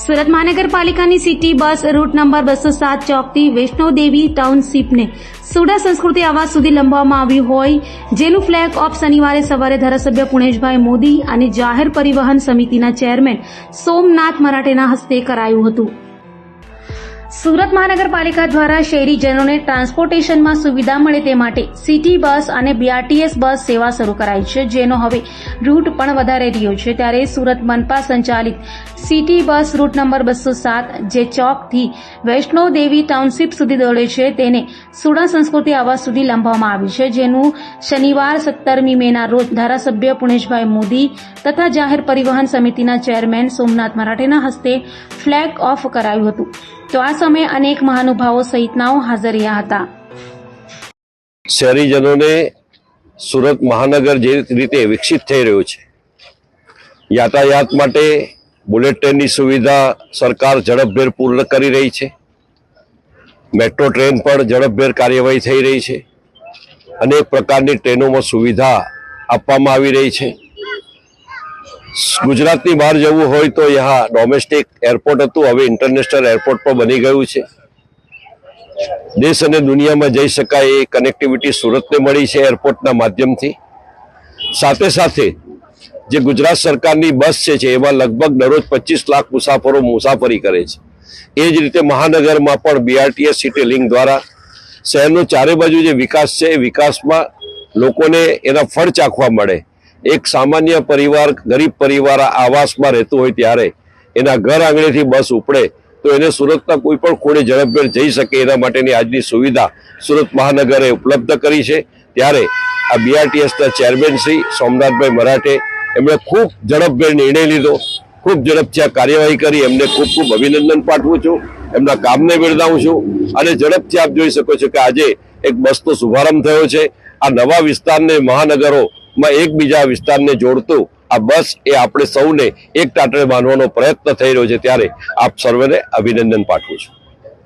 સુરત મહાનગરપાલિકાની city bus route number 207 ચોકથી વૈષ્ણોદેવી ટાઉનશીપને સુડા સંસ્કૃતિ આવાસ સુધી લંબાવવામાં આવ્યું હોય, જેનું ફ્લેગ ઓફ શનિવારે સવારે ધારાસભ્ય પુણેશભાઈ મોદી અને જાહેર પરિવહન સમિતિના ચેરમેન સોમનાથ મરાઠેના હસ્તે કરાયું હતું। સુરત મહાનગરપાલિકા દ્વારા શહેરીજનોને ટ્રાન્સપોર્ટેશનમાં સુવિધા મળે તે માટે સિટી બસ અને બીઆરટીએસ બસ સેવા શરૂ કરાઈ છે, જેનો હવે રૂટ પણ વધારી રહ્યો છે। ત્યારે સુરત મનપા સંચાલિત સિટી બસ રૂટ નંબર 207 જે ચોકથી વૈષ્ણોદેવી ટાઉનશીપ સુધી દોડે છે, તેને સુડા સંસ્કૃતિ આવાસ સુધી લંબાવવામાં આવી છે, જેનું શનિવાર 17મી મેના રોજ ધારાસભ્ય પુણેશભાઈ મોદી તથા જાહેર પરિવહન સમિતિના ચેરમેન સોમનાથ મરાઠેના હસ્તે ફ્લેગ ઓફ કરાયું હતું। તો આ સમયે અનેક મહાનુભાવો સહિતનાઓ હાજર રહ્યા હતા। શહેરીજનોને સુરત મહાનગર જે રીતે વિકસિત થઈ રહ્યું છે, યાતાયાત માટે બુલેટ ટ્રેનની સુવિધા સરકાર ઝડપભેર પૂર્ણ કરી રહી છે। મેટ્રો ટ્રેન પણ ઝડપભેર કાર્યવાહી થઈ રહી છે। અનેક પ્રકારની ટ્રેનોમાં સુવિધા આપવામાં આવી રહી છે। ગુજરાતની બહાર જવું હોય તો यहाँ ડોમેસ્ટિક એરપોર્ટ હતું, હવે ઇન્ટરનેશનલ એરપોર્ટ પણ બની ગયું છે। દેશ અને દુનિયામાં જઈ શકાય એ કનેક્ટિવિટી સુરતને મળી છે એરપોર્ટના માધ્યમથી। સાથે સાથે જે ગુજરાત સરકારની બસ છે એમાં લગભગ દરરોજ 25 લાખ મુસાફરો મુસાફરી કરે છે। એ જ રીતે મહાનગરમાં પણ બીઆરટીએસ સિટી લિંક દ્વારા શહેરનો ચારે બાજુ જે વિકાસ છે એ વિકાસમાં લોકોને એના ફળ ચાખવા મળે। એક સામાન્ય પરિવાર, ગરીબ પરિવાર આવાસમાં રહેતું હોય ત્યારે એના ઘર આંગણેથી બસ ઉપડે તો એને સુરતના કોઈ પણ ખૂણે ઝડપભેર જઈ શકે એના માટેની આજની સુવિધા સુરત મહાનગરે ઉપલબ્ધ કરી છે। ત્યારે આ બીઆરટીએસના ચેરમેન શ્રી સોમનાથભાઈ મરાઠે એમણે ખૂબ ઝડપભેર નિર્ણય લીધો, ખૂબ ઝડપથી આ કાર્યવાહી કરી। એમને ખૂબ ખૂબ અભિનંદન પાઠવું છું, એમના કામને બિરદાવું છું। અને ઝડપથી આપ જોઈ શકો છો કે આજે એક બસનો શુભારંભ થયો છે। આ નવા વિસ્તારને મહાનગરોમાં એકબીજા વિસ્તારને જોડતું આ બસ એ આપણે સૌને એક ટાટરે બાંધવાનો પ્રયત્ન થઈ રહ્યો છે, ત્યારે આપ સર્વેને અભિનંદન પાઠવું છું।